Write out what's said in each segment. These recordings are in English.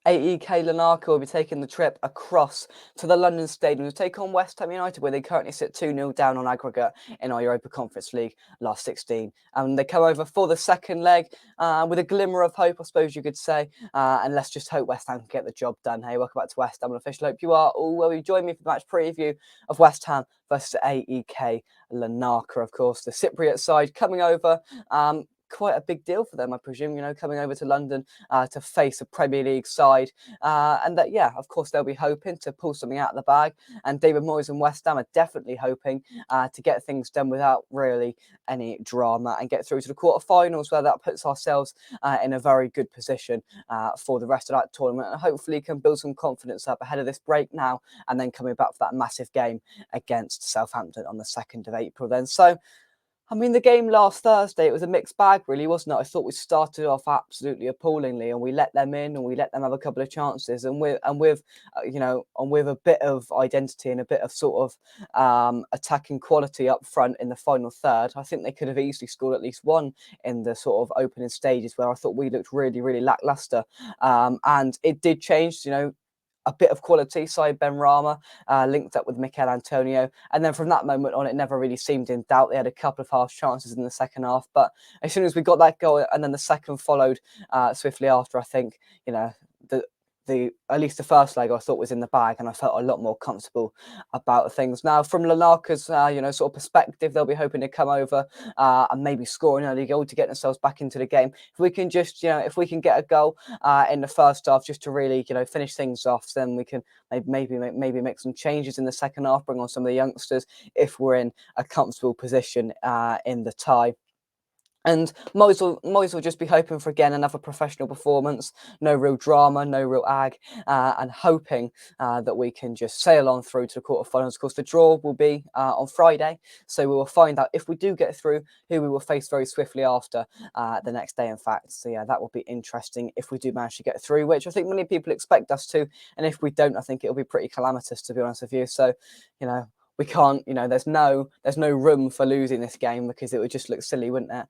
AEK Larnaca will be taking the trip across to the London Stadium to take on West Ham United, where they currently sit 2-0 down on aggregate in our Europa Conference League last 16. They come over for the second leg with a glimmer of hope, I suppose you could say. And let's just hope West Ham can get the job done. Hey, welcome back to West Ham Official. Hope you are all well. You join me for the match preview of West Ham versus AEK Larnaca, of course. The Cypriot side coming over. Quite a big deal for them, I presume, coming over to London to face a Premier League side. And that, yeah, of course, they'll be hoping to pull something out of the bag. And David Moyes and West Ham are definitely hoping to get things done without really any drama and get through to the quarterfinals, where that puts ourselves in a very good position for the rest of that tournament. And hopefully can build some confidence up ahead of this break now and then coming back for that massive game against Southampton on the 2nd of April then. So, I mean, the game last Thursday, it was a mixed bag, really, wasn't it? I thought we started off absolutely appallingly, and we let them in, and we let them have a couple of chances, and with a bit of identity and a bit of sort of attacking quality up front in the final third. I think they could have easily scored at least one in the sort of opening stages, where I thought we looked really, really lacklustre, and it did change, a bit of quality. Side Ben Rama linked up with Mikel Antonio, and then from that moment on, it never really seemed in doubt. They had a couple of half chances in the second half, but as soon as we got that goal, and then the second followed swiftly after, I think the at least the first leg I thought was in the bag, and I felt a lot more comfortable about things. Now, from Larnaca's sort of perspective, they'll be hoping to come over and maybe score an early goal to get themselves back into the game. If we can just, if we can get a goal in the first half just to really, finish things off, then we can maybe make some changes in the second half, bring on some of the youngsters if we're in a comfortable position in the tie. And Moyes will just be hoping for, again, another professional performance, no real drama, no real ag, and hoping that we can just sail on through to the quarterfinals. Of course, the draw will be on Friday, so we will find out if we do get through who we will face very swiftly after the next day, in fact. So, yeah, that will be interesting if we do manage to get through, which I think many people expect us to. And if we don't, I think it'll be pretty calamitous, to be honest with you. So, we can't, there's no room for losing this game, because it would just look silly, wouldn't it?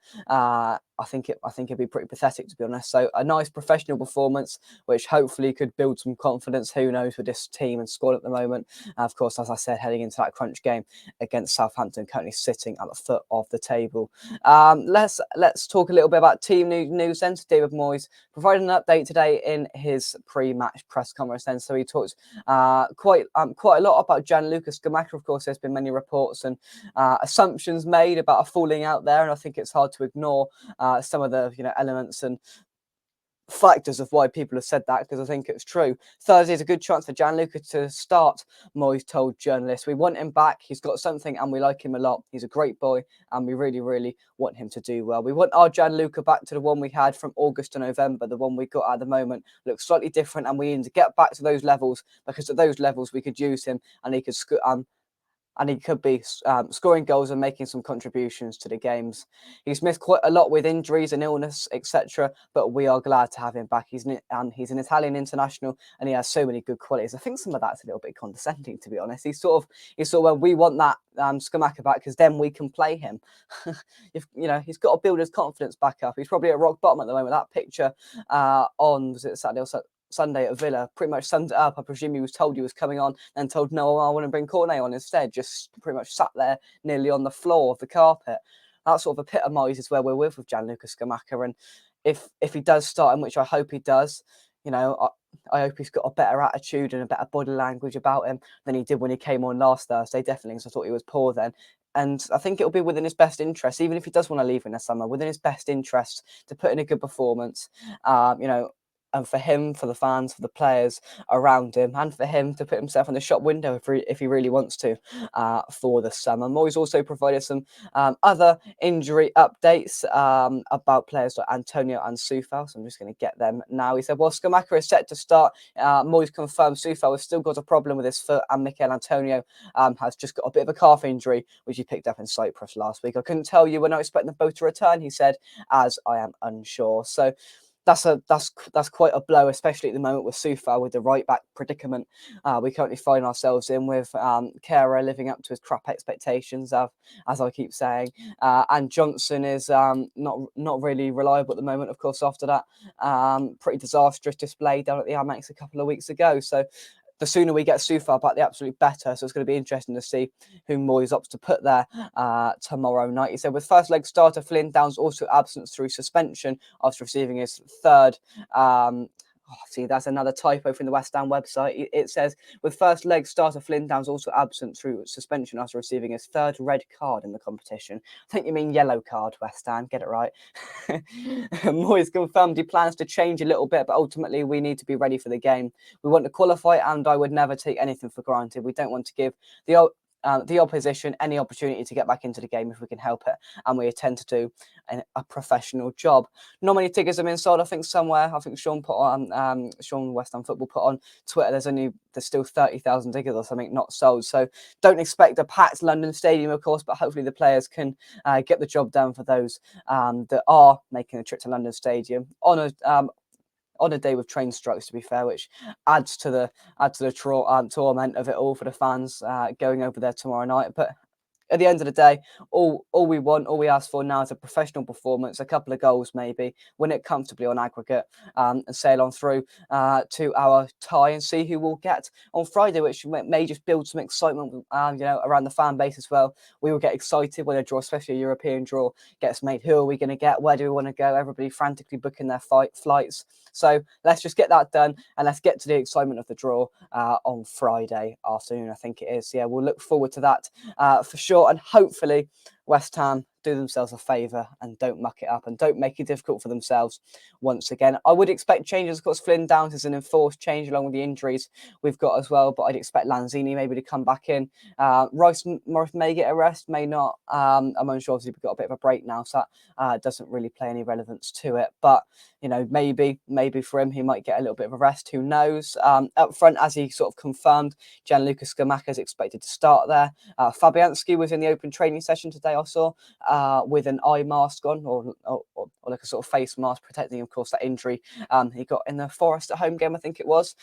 I think it'd be pretty pathetic, to be honest. So a nice professional performance, which hopefully could build some confidence. Who knows with this team and squad at the moment? Of course, as I said, heading into that crunch game against Southampton, currently sitting at the foot of the table. Let's talk a little bit about team news then. So David Moyes provided an update today in his pre-match press conference. Then, so he talked quite a lot about Gianluca Scamacca. Of course, there's been many reports and assumptions made about a falling out there, and I think it's hard to ignore some of the elements and factors of why people have said that, because I think it's true. Thursday is a good chance for Gianluca to start, Moyes told journalists. We want him back. He's got something and we like him a lot. He's a great boy and we really, really want him to do well. We want our Gianluca back to the one we had from August to November. The one we got at the moment looks slightly different, and we need to get back to those levels, because at those levels we could use him and he could be scoring goals and making some contributions to the games. He's missed quite a lot with injuries and illness, etc. But we are glad to have him back. He's an Italian international, and he has so many good qualities. I think some of that's a little bit condescending, to be honest. He's sort of well, we want that Scamacca back because then we can play him. He's got to build his confidence back up. He's probably at rock bottom at the moment. That picture was it Saturday or Sunday at Villa pretty much summed it up. I presume he was told he was coming on, and told, no, I want to bring Cornet on instead. Just pretty much sat there nearly on the floor of the carpet. That sort of epitomises where we're with Gianluca Scamacca. And if he does start, in which I hope he does, I hope he's got a better attitude and a better body language about him than he did when he came on last Thursday, definitely, because I thought he was poor then. And I think it'll be within his best interest, even if he does want to leave in the summer, within his best interest to put in a good performance, and for him, for the fans, for the players around him, and for him to put himself in the shop window if he really wants to for the summer. Moyes also provided some other injury updates about players like Antonio and Soufal, so I'm just going to get them now. He said, well, Scamacca is set to start. Moyes confirmed Soufal has still got a problem with his foot, and Mikel Antonio has just got a bit of a calf injury, which he picked up in Cyprus last week. I couldn't tell you when I expect them both to return, he said, as I am unsure. So that's quite a blow, especially at the moment with Sufa with the right back predicament we currently find ourselves in, with Kera living up to his crap expectations, as I keep saying, and Johnson is not really reliable at the moment. Of course, after that pretty disastrous display down at the Amex a couple of weeks ago, so the sooner we get Sufa back, the absolute better. So it's going to be interesting to see who Moyes opts to put there tomorrow night. He said, with first leg starter Flynn Downs also absent through suspension after receiving his third. See, that's another typo from the West Ham website. It says, with first leg starter Flynn Downs also absent through suspension after receiving his third red card in the competition. I think you mean yellow card, West Ham. Get it right. Moyes confirmed he plans to change a little bit, but ultimately we need to be ready for the game. We want to qualify, and I would never take anything for granted. We don't want to give the opposition any opportunity to get back into the game if we can help it, and we intend to do a professional job. Not many tickets have been sold. I think somewhere, I think Sean put on, Sean West Ham Football put on Twitter, there's still 30,000 tickets or something not sold. So don't expect a packed London Stadium, of course, but hopefully the players can get the job done for those that are making a trip to London Stadium on a day with train strikes, to be fair, which adds to the torment of it all for the fans going over there tomorrow night. But at the end of the day, all we ask for now is a professional performance, a couple of goals maybe, win it comfortably on aggregate, and sail on through to our tie and see who we'll get on Friday, which may just build some excitement, around the fan base as well. We will get excited when a draw, especially a European draw, gets made. Who are we going to get? Where do we want to go? Everybody frantically booking their flights. So let's just get that done, and let's get to the excitement of the draw on Friday afternoon, I think it is. Yeah, we'll look forward to that for sure, and hopefully West Ham do themselves a favour and don't muck it up and don't make it difficult for themselves once again. I would expect changes. Of course, Flynn Downs is an enforced change along with the injuries we've got as well, but I'd expect Lanzini maybe to come back in. Rice Morris may get a rest, may not. I'm unsure. Obviously, we've got a bit of a break now, so that doesn't really play any relevance to it. But maybe for him, he might get a little bit of a rest. Who knows? Up front, as he sort of confirmed, Gianluca Scamacca is expected to start there. Fabianski was in the open training session today, I saw, with an eye mask on, or like a sort of face mask, protecting, of course, that injury he got in the Forest at home game, I think it was.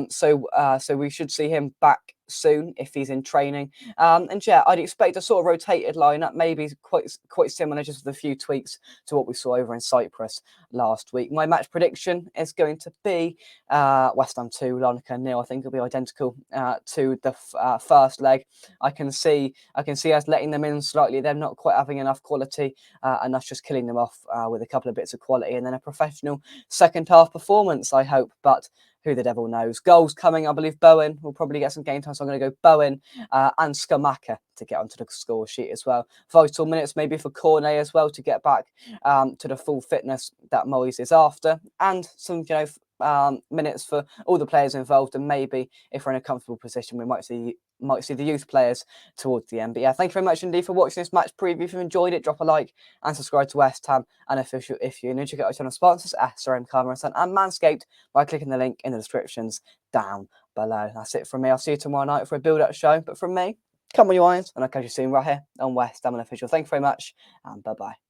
So we should see him back soon if he's in training. And yeah, I'd expect a sort of rotated lineup, maybe quite similar, just with a few tweaks to what we saw over in Cyprus last week. My match prediction is going to be West Ham 2, Larnaca 0. I think it'll be identical to the first leg. I can see us letting them in slightly. They're not quite having enough quality, and us just killing them off with a couple of bits of quality, and then a professional second half performance, I hope. But who the devil knows? Goals coming, I believe Bowen will probably get some game time, so I'm going to go Bowen and Scamacca to get onto the score sheet as well. Vital minutes maybe for Cornet as well to get back to the full fitness that Moyes is after, and some minutes for all the players involved, and maybe if we're in a comfortable position, we might see the youth players towards the end. But yeah, thank you very much indeed for watching this match preview. If you enjoyed it, drop a like and subscribe to West Ham and Official if you're new. Check out our channel sponsors, SRM Camera Sun and Manscaped, by clicking the link in the descriptions down below. That's it from me. I'll see you tomorrow night for a build-up show. But from me, come on, you irons, and I'll catch you soon right here on West Ham Official. Thank you very much, and bye-bye.